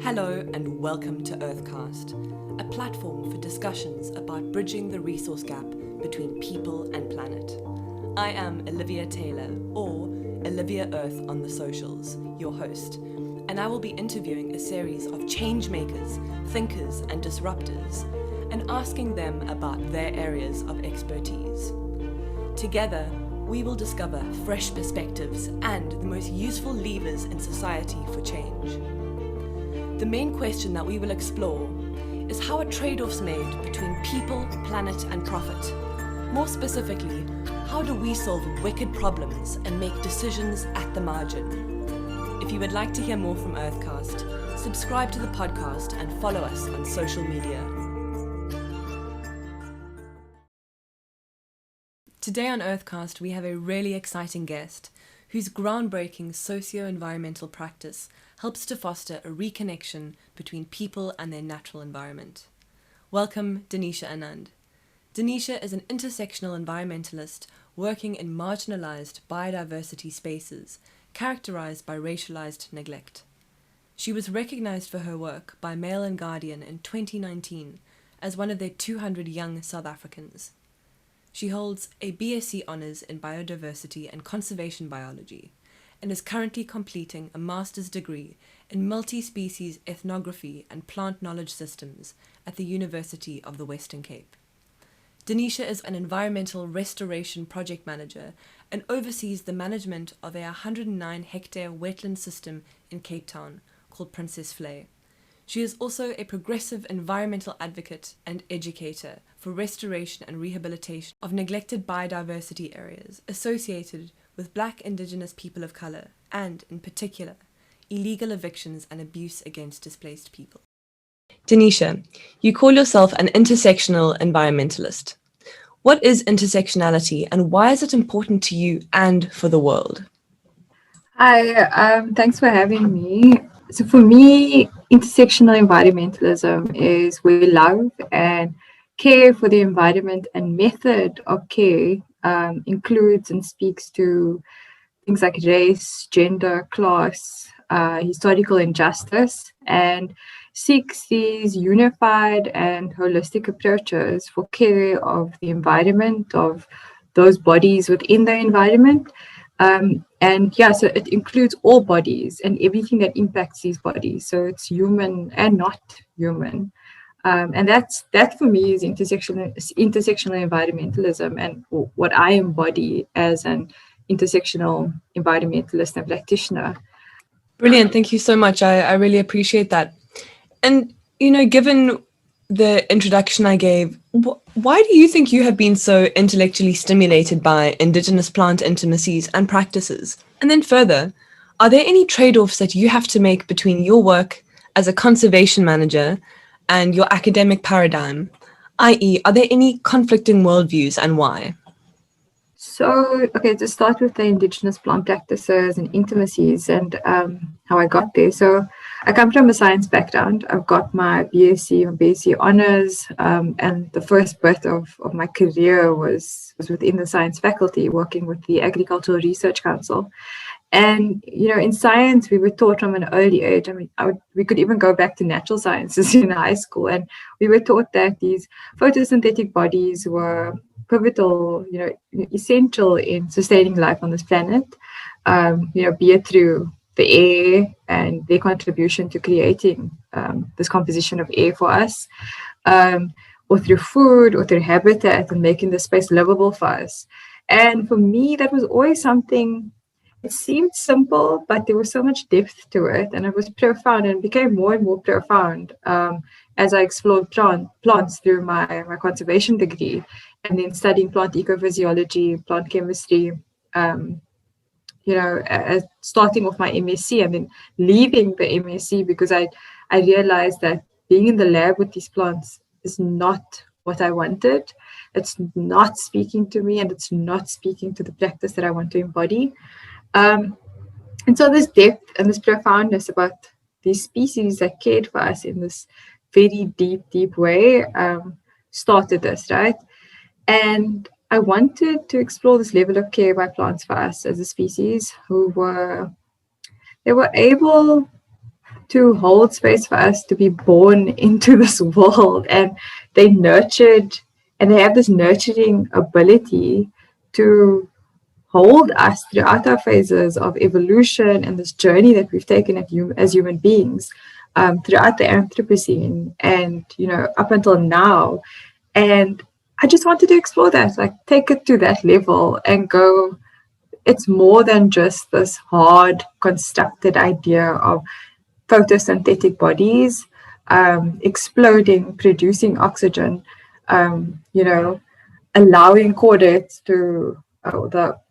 Hello and welcome to Earthcast, a platform for discussions about bridging the resource gap between people and planet. I am Olivia Taylor, or Olivia Earth on the socials, your host, and I will be interviewing a series of change makers, thinkers and disruptors, and asking them about their areas of expertise. Together, we will discover fresh perspectives and the most useful levers in society for change. The main question that we will explore is how are trade-offs made between people, planet and profit? More specifically, how do we solve wicked problems and make decisions at the margin? If you would like to hear more from Earthcast, subscribe to the podcast and follow us on social media. Today on Earthcast, we have a really exciting guest whose groundbreaking socio-environmental practice helps to foster a reconnection between people and their natural environment. Welcome, Denisha Anand. Denisha is an intersectional environmentalist working in marginalized biodiversity spaces characterized by racialized neglect. She was recognized for her work by Mail and Guardian in 2019 as one of their 200 young South Africans. She holds a BSc Hons in Biodiversity and Conservation Biology and is currently completing a master's degree in multispecies ethnography and plant knowledge systems at the University of the Western Cape. Denisha is an environmental restoration project manager and oversees the management of a 109-hectare wetland system in Cape Town called Princess Vlei. She is also a progressive environmental advocate and educator for restoration and rehabilitation of neglected biodiversity areas associated with Black, Indigenous people of colour and, in particular, illegal evictions and abuse against displaced people. Denisha, you call yourself an intersectional environmentalist. What is intersectionality and why is it important to you and for the world? Hi, thanks for having me. So for me, intersectional environmentalism is where love and care for the environment and method of care includes and speaks to things like race, gender, class, historical injustice, and seeks these unified and holistic approaches for care of the environment, of those bodies within the environment. So it includes all bodies and everything that impacts these bodies. So it's human and not human. And that for me is intersectional environmentalism and what I embody as an intersectional environmentalist and practitioner. Brilliant. Thank you so much. I really appreciate that. And, given the introduction I gave, why do you think you have been so intellectually stimulated by Indigenous plant intimacies and practices? And then further, are there any trade-offs that you have to make between your work as a conservation manager and your academic paradigm? i.e., are there any conflicting worldviews and why? So, to start with the Indigenous plant practices and intimacies and how I got there. So, I come from a science background. I've got my BSc Honours, and the first bit of my career was within the science faculty, working with the Agricultural Research Council. And, in science, we were taught from an early age. We could even go back to natural sciences in high school, and we were taught that these photosynthetic bodies were pivotal, essential in sustaining life on this planet, be it through the air and their contribution to creating this composition of air for us, or through food or through habitat and making the space livable for us. And for me, that was always something, it seemed simple, but there was so much depth to it, and it was profound and became more and more profound as I explored plants through my conservation degree, and then studying plant ecophysiology, plant chemistry, starting off my MSc and then leaving the MSc because I realized that being in the lab with these plants is not what I wanted. It's not speaking to me, and it's not speaking to the practice that I want to embody. And so this depth and this profoundness about these species that cared for us in this very deep way started this, right? And I wanted to explore this level of care by plants for us as a species they were able to hold space for us to be born into this world, and they nurtured, and they have this nurturing ability to hold us throughout our phases of evolution and this journey that we've taken as human beings, throughout the Anthropocene and, up until now. And I just wanted to explore that, like take it to that level and go, it's more than just this hard constructed idea of photosynthetic bodies exploding, producing oxygen, allowing chordates the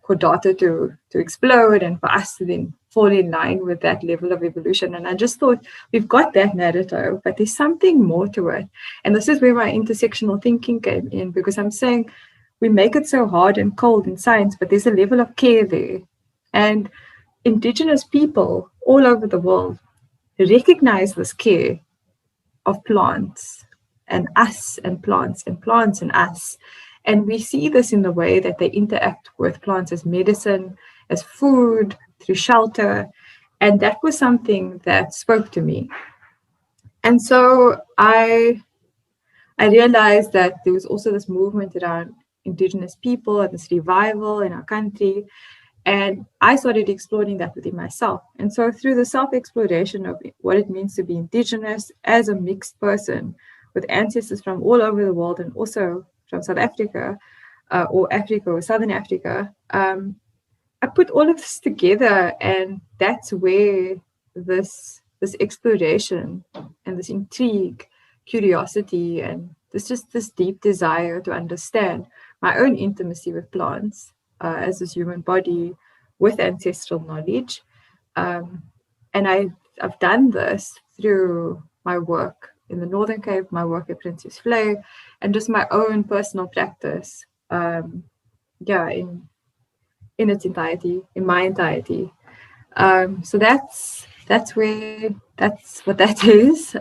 chordata to explode, and for us to then fall in line with that level of evolution. And I just thought, we've got that narrative, but there's something more to it. And this is where my intersectional thinking came in, because I'm saying we make it so hard and cold in science, but there's a level of care there. And Indigenous people all over the world recognize this care of plants and us and plants and plants and us. And we see this in the way that they interact with plants as medicine, as food, through shelter. And that was something that spoke to me. And so I realized that there was also this movement around Indigenous people and this revival in our country. And I started exploring that within myself. And so through the self-exploration of what it means to be Indigenous as a mixed person with ancestors from all over the world, and also from South Africa, or Africa, or Southern Africa, I put all of this together, and that's where this exploration and this intrigue, curiosity, and this deep desire to understand my own intimacy with plants as this human body with ancestral knowledge. And I've done this through my work in the Northern Cape, my work at Princess Vlei, and just my own personal practice, in its entirety, in my entirety. So that's what that is.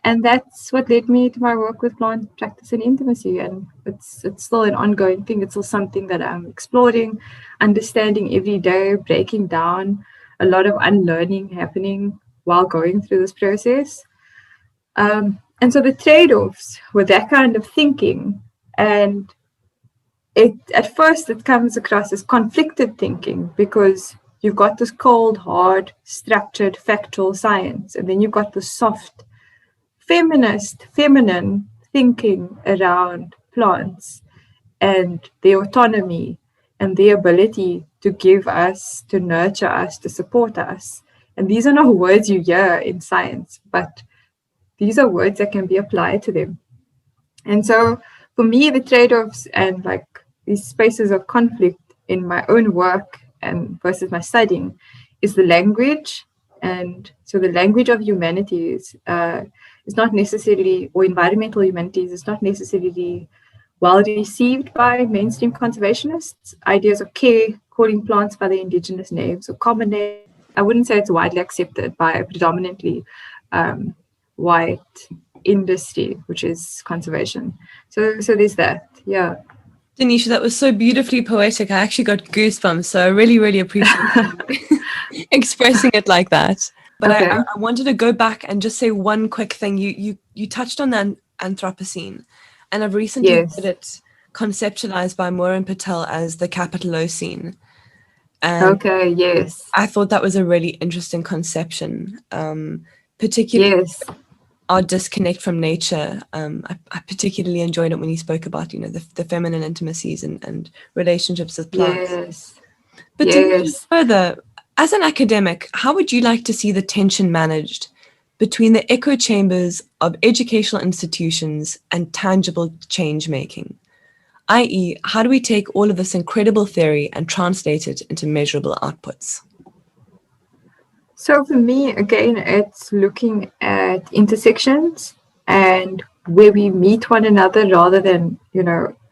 And that's what led me to my work with plant practice and intimacy. And it's still an ongoing thing. It's still something that I'm exploring, understanding every day, breaking down, a lot of unlearning happening while going through this process. And so the trade-offs with that kind of thinking, and at first it comes across as conflicted thinking, because you've got this cold, hard, structured, factual science, and then you've got the soft, feminine thinking around plants and their autonomy and their ability to give us, to nurture us, to support us. And these are not words you hear in science, but these are words that can be applied to them. And so for me, the trade-offs and like these spaces of conflict in my own work and versus my studying is the language. And so the language of humanities is not necessarily, or environmental humanities is not necessarily well received by mainstream conservationists. Ideas of care, calling plants by their indigenous names or common names, I wouldn't say it's widely accepted by a predominantly white industry, which is conservation. So there's that, yeah. Denisha, that was so beautifully poetic. I actually got goosebumps, so I really, really appreciate expressing it like that. But okay. I wanted to go back and just say one quick thing. You touched on the Anthropocene, and I've recently heard it conceptualized by Maureen Patel as the Capitalocene. And I thought that was a really interesting conception, particularly our disconnect from nature. I particularly enjoyed it when you spoke about, the feminine intimacies and relationships with plants. Yes. But to go further, as an academic, how would you like to see the tension managed between the echo chambers of educational institutions and tangible change making? i.e., how do we take all of this incredible theory and translate it into measurable outputs? So for me, again, it's looking at intersections and where we meet one another, rather than,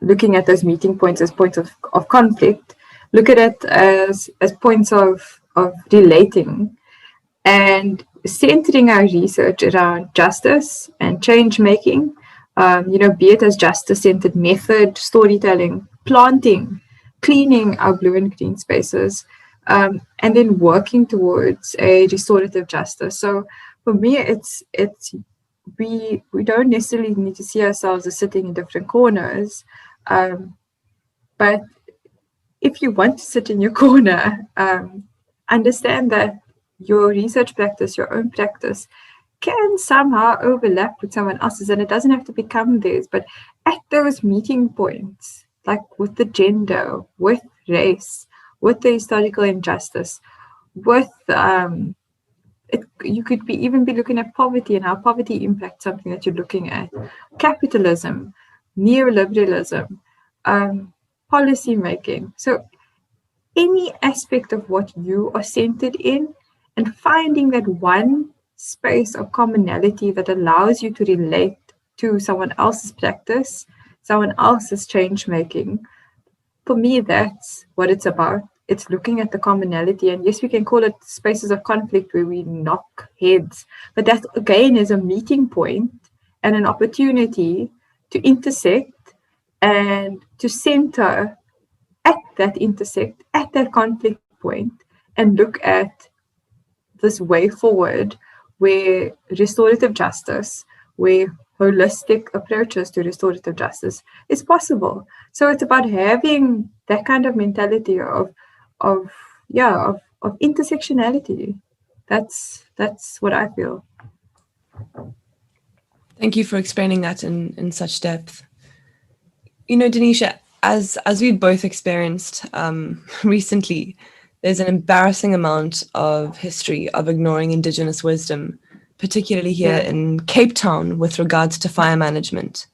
looking at those meeting points as points of conflict. Look at it as points of relating, and centering our research around justice and change making, be it as justice-centered method, storytelling, planting, cleaning our blue and green spaces, and then working towards a restorative justice. So for me, it's we don't necessarily need to see ourselves as sitting in different corners, but if you want to sit in your corner, understand that your research practice, your own practice, can somehow overlap with someone else's, and it doesn't have to become theirs. But at those meeting points, like with the gender, with race, with the historical injustice, with you could even be looking at poverty and how poverty impacts something that you're looking at, capitalism, neoliberalism, policy making. So any aspect of what you are centered in, and finding that one space of commonality that allows you to relate to someone else's practice, someone else's change making. For me, that's what it's about. It's looking at the commonality, and yes, we can call it spaces of conflict where we knock heads, but that again is a meeting point and an opportunity to intersect and to center at that intersect, at that conflict point, and look at this way forward where restorative justice, where holistic approaches to restorative justice is possible. So it's about having that kind of mentality of intersectionality. That's what I feel. Thank you for explaining that in such depth. You know, Denisha, as we've both experienced recently, there's an embarrassing amount of history of ignoring Indigenous wisdom, particularly here in Cape Town with regards to fire management.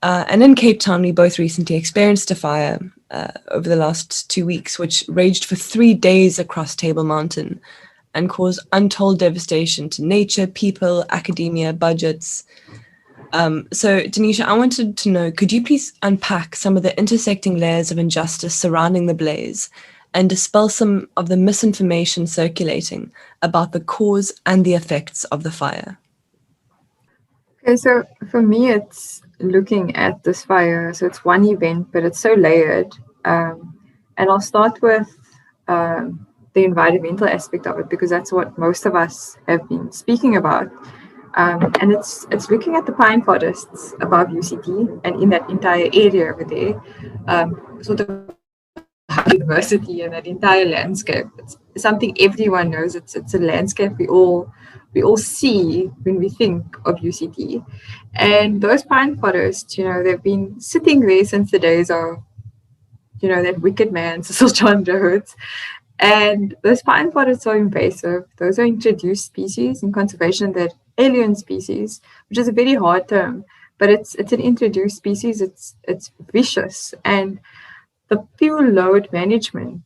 And in Cape Town, we both recently experienced a fire over the last 2 weeks, which raged for 3 days across Table Mountain and caused untold devastation to nature, people, academia, budgets. So, Denisha, I wanted to know, could you please unpack some of the intersecting layers of injustice surrounding the blaze and dispel some of the misinformation circulating about the cause and the effects of the fire? Okay, so for me, it's looking at this fire. So it's one event, but it's so layered. And I'll start with the environmental aspect of it, because that's what most of us have been speaking about. And it's looking at the pine forests above UCT and in that entire area over there, sort of university and that entire landscape. It's something everyone knows. It's a landscape we all see when we think of UCT. And those pine forests, they've been sitting there since the days of, that wicked man, Cecil John Rhodes. And those pine forests are invasive. Those are introduced species in conservation. They're alien species, which is a very hard term, but it's an introduced species. It's vicious. And the fuel load management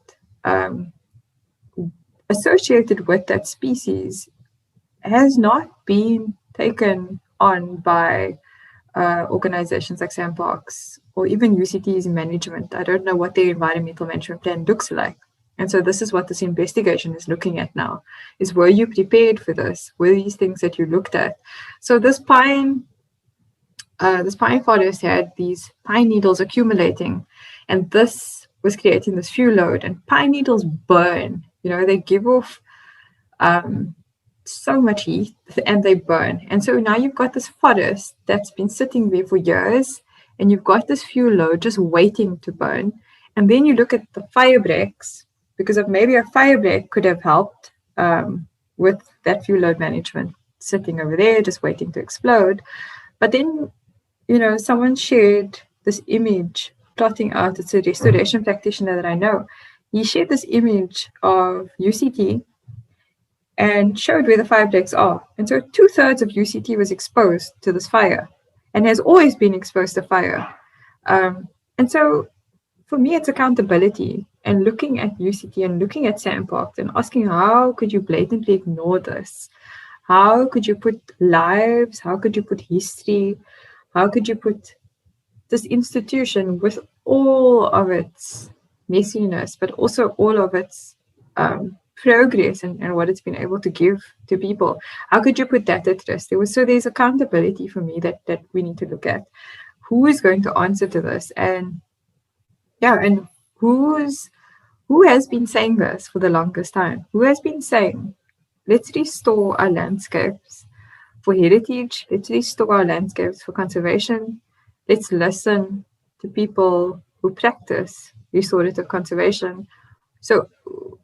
associated with that species has not been taken on by organizations like SAMParks or even UCT's management. I don't know what their environmental management plan looks like. And so this is what this investigation is looking at now, is were you prepared for this? Were these things that you looked at? So this pine forest had these pine needles accumulating, and this was creating this fuel load. And pine needles burn, they give off so much heat and they burn. And so now you've got this forest that's been sitting there for years, and you've got this fuel load just waiting to burn. And then you look at the fire breaks, because of maybe a fire break could have helped with that fuel load management sitting over there just waiting to explode. But then, someone shared this image plotting out. It's a restoration practitioner that I know. He shared this image of UCT and showed where the fire breaks are. And so 2/3 of UCT was exposed to this fire and has always been exposed to fire. And so for me, it's accountability and looking at UCT and looking at SAMParks and asking, how could you blatantly ignore this? How could you put lives? How could you put history? How could you put this institution with all of its messiness, but also all of its progress and what it's been able to give to people? How could you put that at risk? There's accountability for me that we need to look at. Who is going to answer to this? And who's who has been saying this for the longest time? Who has been saying, let's restore our landscapes for heritage, let's restore our landscapes for conservation, let's listen to people who practice restorative conservation. So,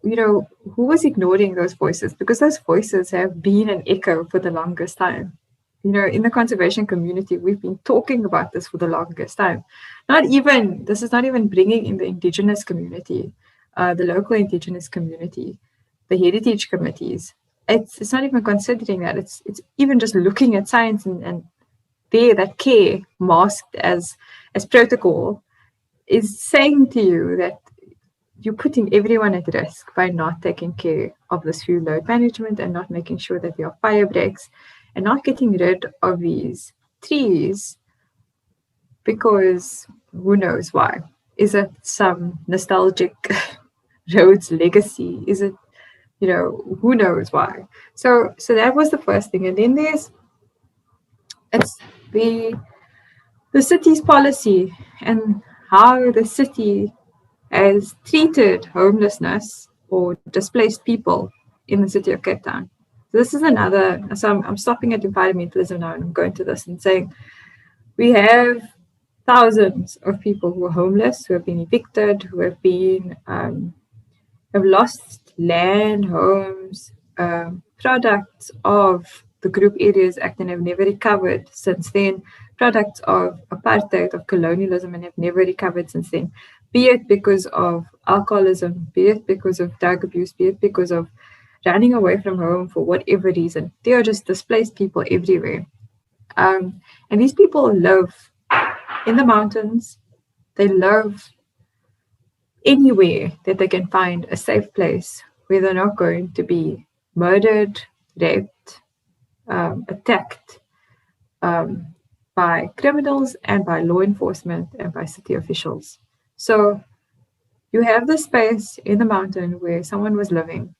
who was ignoring those voices? Because those voices have been an echo for the longest time. In the conservation community, we've been talking about this for the longest time. This is not even bringing in the Indigenous community, the local Indigenous community, the heritage committees. It's not even considering that. It's even just looking at science and that care masked as protocol is saying to you that you're putting everyone at risk by not taking care of this fuel load management and not making sure that there are fire breaks and not getting rid of these trees because who knows why. Is it some nostalgic roads legacy? Is it, who knows why? So that was the first thing. And then it's the city's policy and how the city has treated homelessness or displaced people in the city of Cape Town. So this is another, so I'm stopping at environmentalism now and I'm going to this and saying we have thousands of people who are homeless, who have been evicted, who have been have lost land, homes, products of the Group Areas Act and have never recovered since then, products of apartheid, of colonialism, and have never recovered since then, be it because of alcoholism, be it because of drug abuse, be it because of running away from home for whatever reason. They are just displaced people everywhere. And these people live in the mountains. They live anywhere that they can find a safe place where they're not going to be murdered, raped, attacked by criminals and by law enforcement and by city officials. So you have the space in the mountain where someone was living,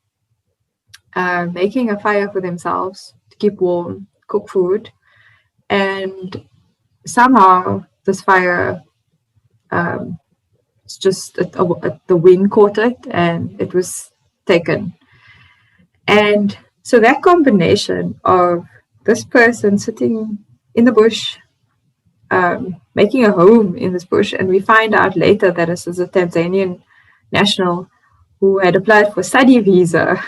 making a fire for themselves to keep warm, cook food, and somehow this fire, it's just the wind caught it and it was taken. And so that combination of this person sitting in the bush, making a home in this bush, and we find out later that this is a Tanzanian national who had applied for a study visa,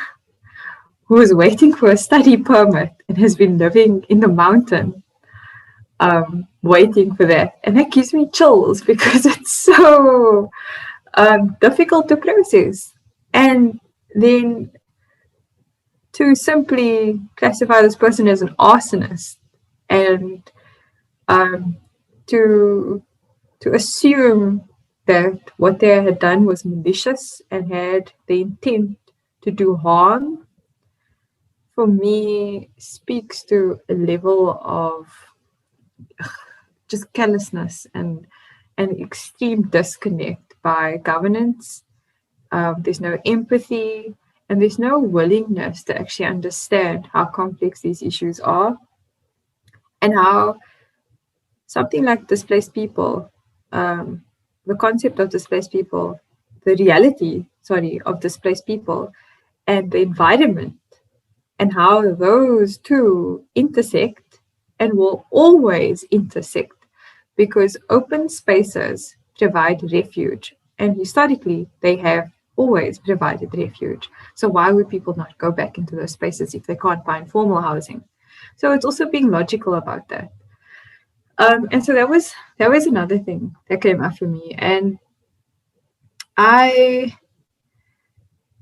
who was waiting for a study permit and has been living in the mountain, waiting for that. And that gives me chills because it's so difficult to process. And then to simply classify this person as an arsonist and to assume that what they had done was malicious and had the intent to do harm, for me, speaks to a level of just carelessness and an extreme disconnect by governance. There's no empathy and there's no willingness to actually understand how complex these issues are and how something like displaced people, the concept of displaced people, the reality, of displaced people and the environment and how those two intersect and will always intersect because open spaces provide refuge and historically they have always provided refuge. So why would people not go back into those spaces if they can't find formal housing? So it's also being logical about that. And so that was another thing that came up for me. And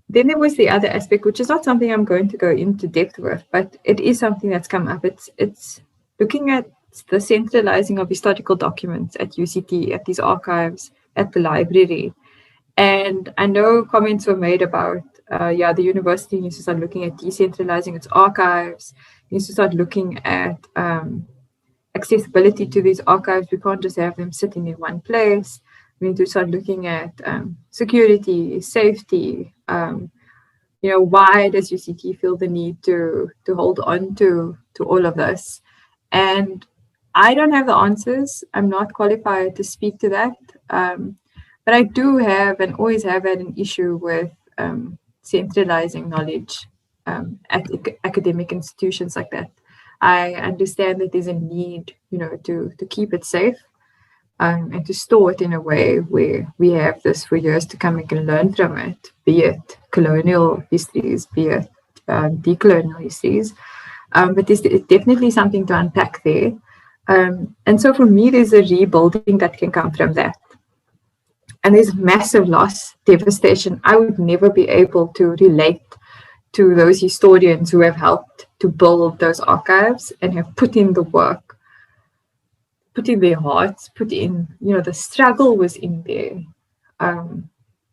then there was the other aspect, which is not something I'm going to go into depth with, but it is something that's come up. It's looking at the centralizing of historical documents at UCT, at these archives, at the library. And I know comments were made about, the university needs to start looking at decentralizing its archives, needs to start looking at accessibility to these archives. We can't just have them sitting in one place. We need to start looking at security, safety. Why does UCT feel the need to hold on to all of this? And I don't have the answers. I'm not qualified to speak to that. But I do have and always have had an issue with centralizing knowledge at academic institutions like that. I understand that there's a need, to keep it safe and to store it in a way where we have this for years to come and can learn from it, be it colonial histories, be it decolonial histories. But there's definitely something to unpack there. And so for me, there's a rebuilding that can come from that. And there's massive loss, devastation. I would never be able to relate to those historians who have helped to build those archives and have put in the work, put in their hearts, put in, the struggle was in there.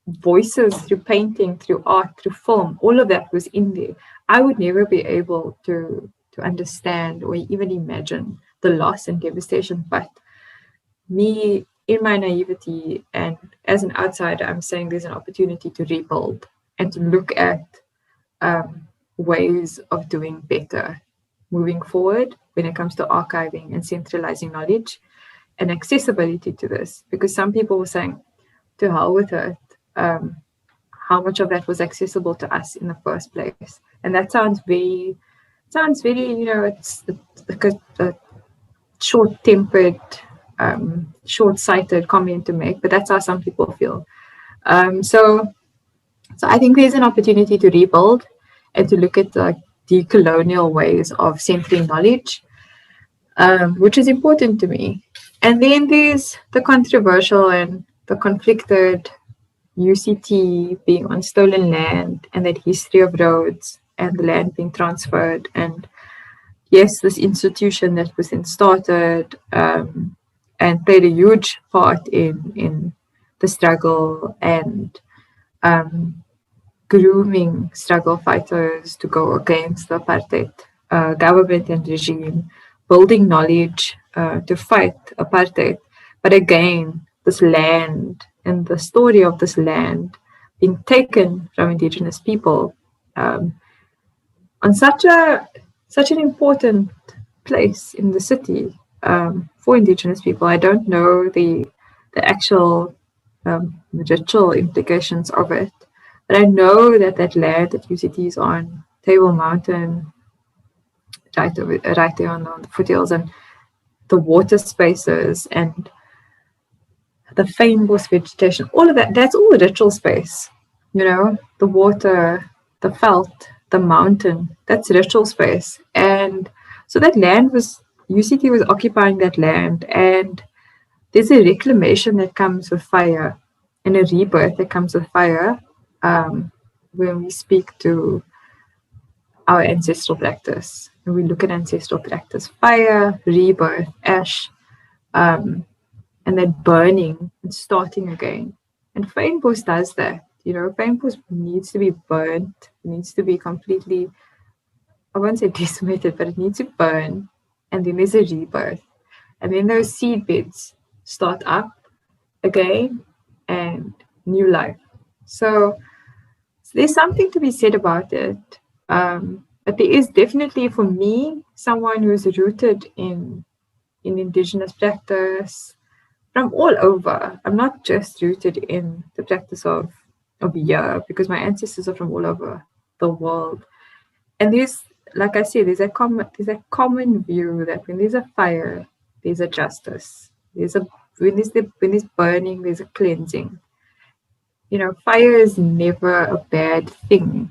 Voices through painting, through art, through film, all of that was in there. I would never be able to understand or even imagine the loss and devastation. But me, in my naivety and as an outsider, I'm saying there's an opportunity to rebuild and to look at ways of doing better moving forward when it comes to archiving and centralizing knowledge and accessibility to this. Because some people were saying, to hell with it, how much of that was accessible to us in the first place. And that sounds very, it's like a short-tempered, short-sighted comment to make, but that's how some people feel. So I think there's an opportunity to rebuild and to look at the decolonial ways of centering knowledge, which is important to me. And then there's the controversial and the conflicted UCT being on stolen land and that history of roads and the land being transferred. And yes, this institution that was then started and played a huge part in the struggle and grooming struggle fighters to go against the apartheid government and regime, building knowledge to fight apartheid. But again, this land and the story of this land being taken from Indigenous people on such an important place in the city for Indigenous people. I don't know the actual ritual implications of it, but I know that land that UCT is on, Table Mountain, right there on the foothills, and the water spaces and the fynbos vegetation, all of that, that's all ritual space. The water, the veld, the mountain, that's ritual space. And so that land UCT was occupying that land, and there's a reclamation that comes with fire and a rebirth that comes with fire when we speak to our ancestral practice. When we look at ancestral practice, fire, rebirth, ash, and then burning and starting again. And fynbos does that. Fynbos needs to be burnt, needs to be completely, I won't say decimated, but it needs to burn. And then there's a rebirth. And then those seed beds start up again and new life. So there's something to be said about it. But there is definitely, for me, someone who's rooted in Indigenous practice from all over. I'm not just rooted in the practice of here, because my ancestors are from all over the world. And there's, like I said, there's a common view that when there's a fire, there's a justice. When there's burning, there's a cleansing. Fire is never a bad thing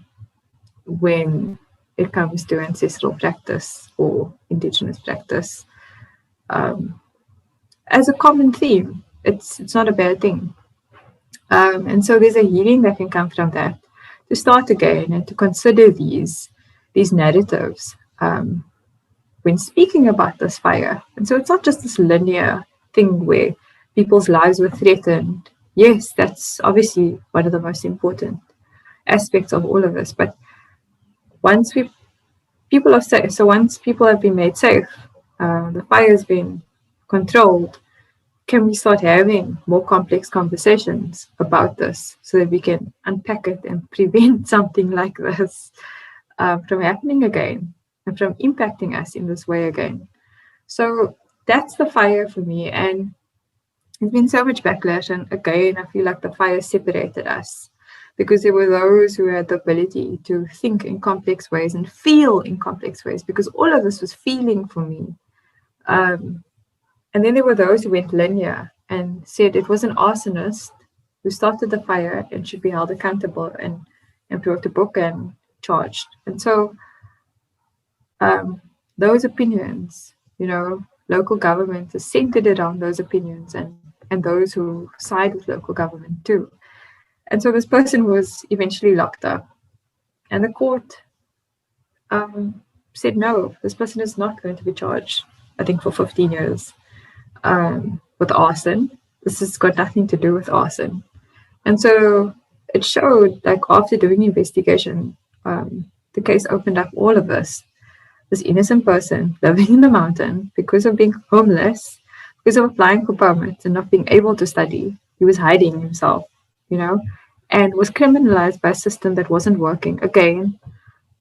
when it comes to ancestral practice or Indigenous practice. As a common theme, it's not a bad thing. And so there's a healing that can come from that, to start again and to consider these narratives when speaking about this fire. And so it's not just this linear thing where people's lives were threatened. Yes, that's obviously one of the most important aspects of all of this. But once people are safe, so once people have been made safe, the fire has been controlled, can we start having more complex conversations about this so that we can unpack it and prevent something like this from happening again and from impacting us in this way again? So that's the fire for me. And there's been so much backlash, and again, I feel like the fire separated us because there were those who had the ability to think in complex ways and feel in complex ways, because all of this was feeling for me. And then there were those who went linear and said it was an arsonist who started the fire and should be held accountable and brought a book and charged. And so those opinions, local government is centered around those opinions and those who side with local government too. And so this person was eventually locked up, and the court said, no, this person is not going to be charged, I think, for 15 years with arson. This has got nothing to do with arson. And so it showed, like, after doing investigation, the case opened up all of this innocent person living in the mountain because of being homeless, because of applying for permits and not being able to study. He was hiding himself, and was criminalized by a system that wasn't working, again,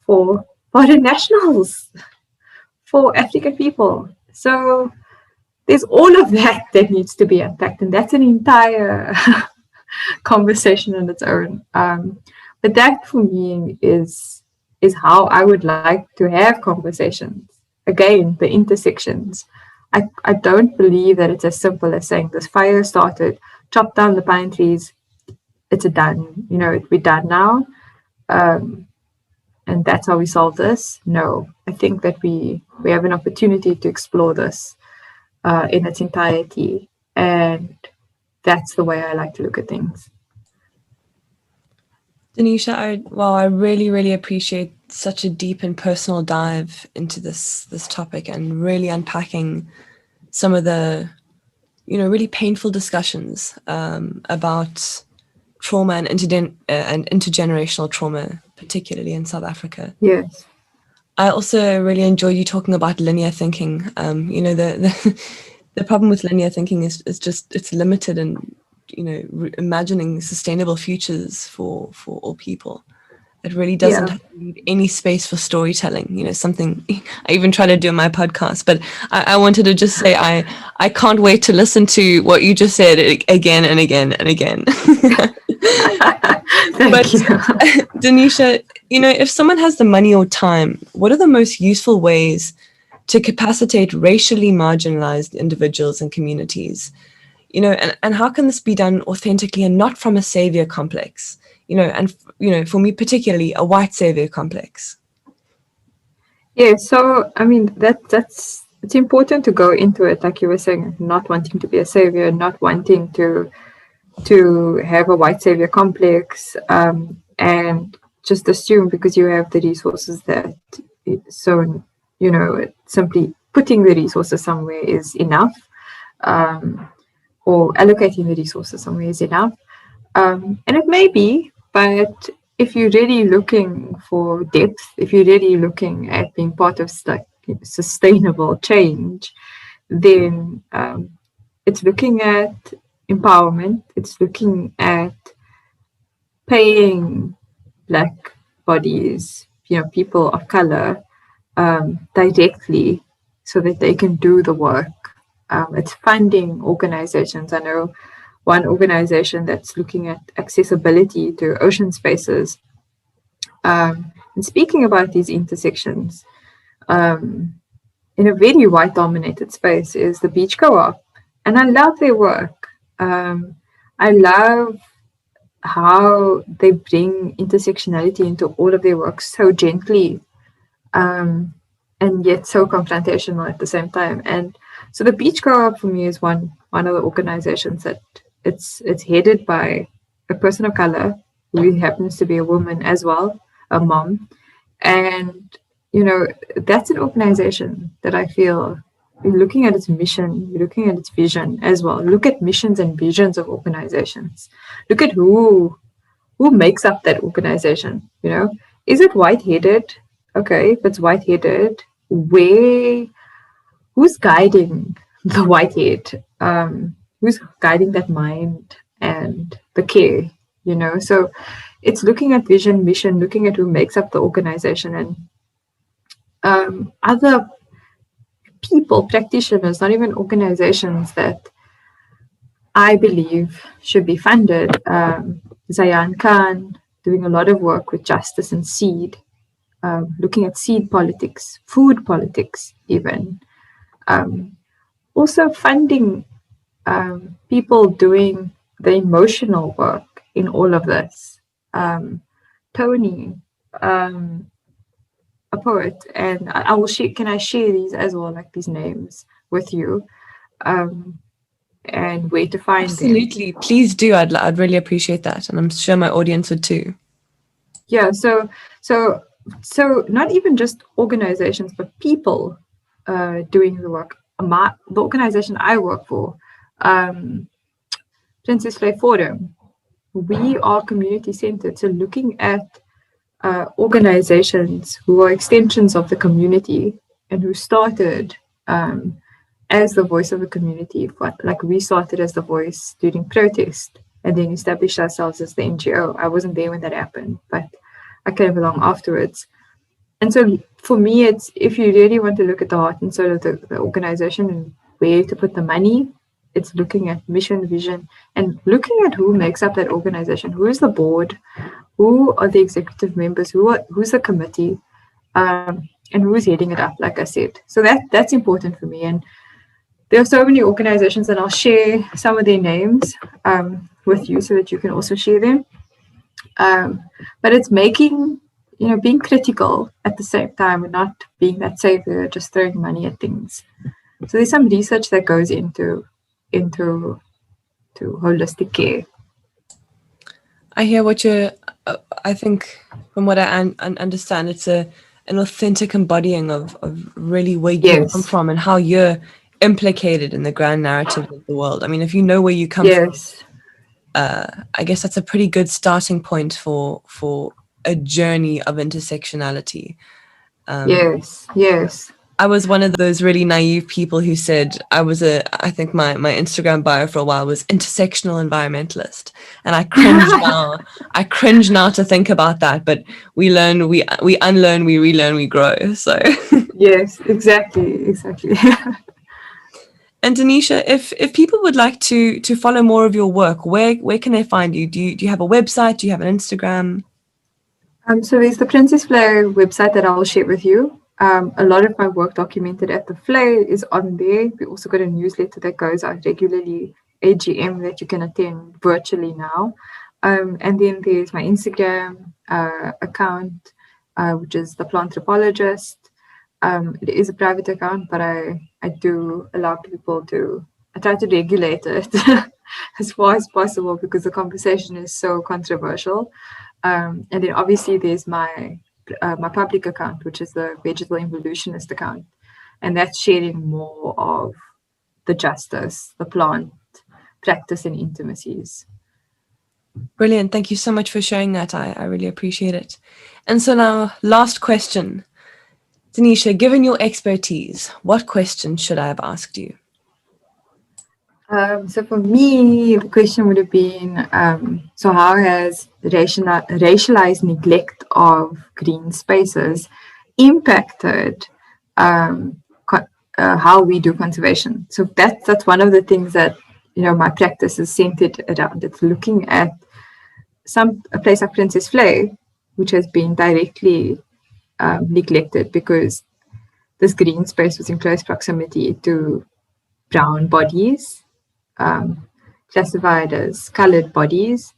for foreign nationals, for African people. So there's all of that needs to be unpacked, and that's an entire conversation on its own. But that for me is how I would like to have conversations. Again, the intersections. I don't believe that it's as simple as saying this fire started, chop down the pine trees, it's done. We're done now. And that's how we solve this. No, I think that we have an opportunity to explore this in its entirety. And that's the way I like to look at things. Denisha, I really, really appreciate such a deep and personal dive into this topic and really unpacking some of the, really painful discussions about trauma and intergenerational trauma, particularly in South Africa. Yes. I also really enjoyed you talking about linear thinking. The problem with linear thinking is just it's limited and imagining sustainable futures for all people. It really doesn't leave any space for storytelling. Something I even try to do in my podcast, but I wanted to just say I can't wait to listen to what you just said again and again and again. But Denisha, if someone has the money or time, what are the most useful ways to capacitate racially marginalized individuals and communities? And how can this be done authentically and not from a savior complex? For me particularly, a white savior complex. Yeah, so I mean it's important to go into it, like you were saying, not wanting to be a savior, not wanting to have a white savior complex, and just assume because you have the resources that simply putting the resources somewhere is enough, or allocating the resources somewhere is enough. And it may be, but if you're really looking for depth, if you're really looking at being part of sustainable change, then it's looking at empowerment, it's looking at paying Black bodies, people of color, directly so that they can do the work. It's funding organizations. I know one organization that's looking at accessibility to ocean spaces. And speaking about these intersections, in a very white-dominated space is the Beach Co-op. And I love their work. I love how they bring intersectionality into all of their work so gently, and yet so confrontational at the same time. And so the Beach Co-op for me is one of the organizations that it's headed by a person of color who happens to be a woman as well, a mom. And, that's an organization that I feel, you're looking at its mission, you're looking at its vision as well. Look at missions and visions of organizations. Look at who makes up that organization, Is it white-headed? Okay, if it's white-headed, who's guiding the white-head? Who's guiding that mind and the care, So it's looking at vision, mission, looking at who makes up the organization, and other people, practitioners, not even organizations that I believe should be funded. Zayan Khan doing a lot of work with justice and seed, looking at seed politics, food politics, even. Also funding people doing the emotional work in all of this. Tony, a poet, and I will share. Can I share these as well, like these names with you, and where to find them? Absolutely, please do. I'd really appreciate that, and I'm sure my audience would too. Yeah. So not even just organizations, but people doing the work. The organization I work for, Princess Vlei Forum, we are community centered. So looking at organizations who are extensions of the community and who started as the voice of the community. Like we started as the voice during protest and then established ourselves as the NGO. I wasn't there when that happened, but I came along afterwards. And so for me, it's if you really want to look at the heart and soul of the organization and where to put the money, it's looking at mission, vision, and looking at who makes up that organization. Who is the board? Who are the executive members? Who's the committee? And who's heading it up, like I said. So that's important for me. And there are so many organizations, and I'll share some of their names with you so that you can also share them. But it's making, being critical at the same time and not being that savior, just throwing money at things. So there's some research that goes into holistic care. I hear what you're. I think, from what I understand, it's an authentic embodying of really where you come from and how you're implicated in the grand narrative of the world. I mean, if you know where you come from, I guess that's a pretty good starting point for a journey of intersectionality. Yes. I was one of those really naive people who said I think my Instagram bio for a while was intersectional environmentalist. And I cringe now. I cringe now to think about that, but we learn, we unlearn, we relearn, we grow. So yes, exactly. And Denisha, if people would like to follow more of your work, where can they find you? Do you have a website? Do you have an Instagram? So there's the Princess Vlei website that I'll share with you. A lot of my work documented at the Vlei is on there. We also got a newsletter that goes out regularly, AGM that you can attend virtually now. And then there's my Instagram account, which is the Planthropologist. It is a private account, but I do allow people I try to regulate it as far as possible because the conversation is so controversial. And then obviously there's my public account, which is the Vegetable Evolutionist account. And that's sharing more of the justice, the plant, practice and intimacies. Brilliant. Thank you so much for sharing that. I really appreciate it. And so now, last question. Denisha, given your expertise, what question should I have asked you? So for me, the question would have been, so how has racialized neglect of green spaces impacted how we do conservation? So that's one of the things that, my practice is centered around. It's looking at a place like Princess Vlei, which has been directly neglected because this green space was in close proximity to brown bodies, classified as colored bodies.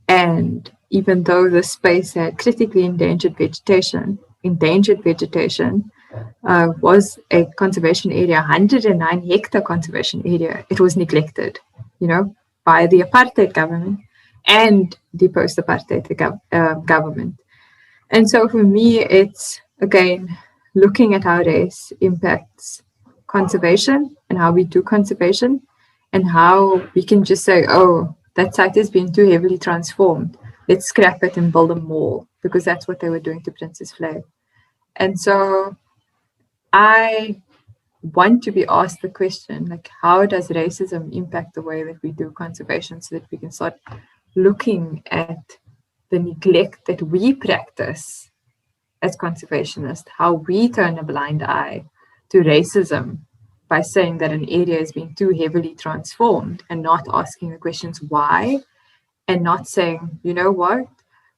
And even though the space had critically endangered vegetation was a conservation area, 109 hectare conservation area, it was neglected, by the apartheid government and the post-apartheid government. And so for me, it's, again, looking at how race impacts conservation and how we do conservation and how we can just say, oh, that site has been too heavily transformed. Let's scrap it and build a mall, because that's what they were doing to Princess Vlei. And so I want to be asked the question, like, how does racism impact the way that we do conservation so that we can start looking at the neglect that we practice as conservationists, how we turn a blind eye to racism by saying that an area is being too heavily transformed and not asking the questions why, and not saying, you know what,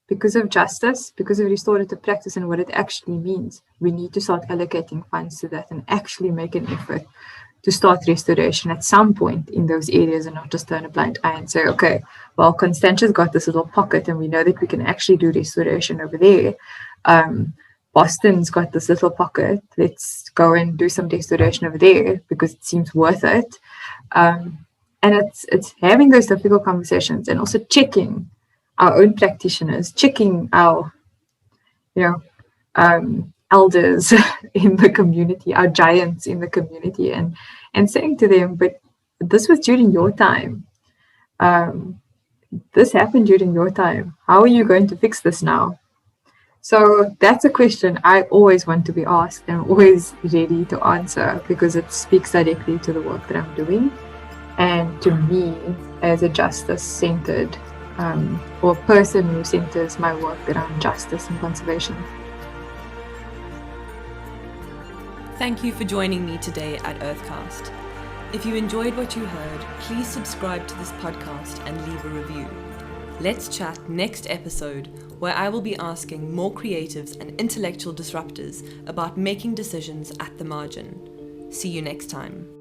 because of justice, because of restorative practice and what it actually means, we need to start allocating funds to that and actually make an effort to start restoration at some point in those areas, and not just turn a blind eye and say, okay, well, Constantia's got this little pocket and we know that we can actually do restoration over there. Boston's got this little pocket. Let's go and do some restoration over there because it seems worth it. And it's having those difficult conversations, and also checking our own practitioners, checking our, elders in the community, our giants in the community, and saying to them, but this was during your time. This happened during your time. How are you going to fix this now? So that's a question I always want to be asked, and I'm always ready to answer, because it speaks directly to the work that I'm doing and to me as a justice-centered or a person who centers my work around justice and conservation. Thank you for joining me today at Earthcast. If you enjoyed what you heard, please subscribe to this podcast and leave a review. Let's chat next episode, where I will be asking more creatives and intellectual disruptors about making decisions at the margin. See you next time.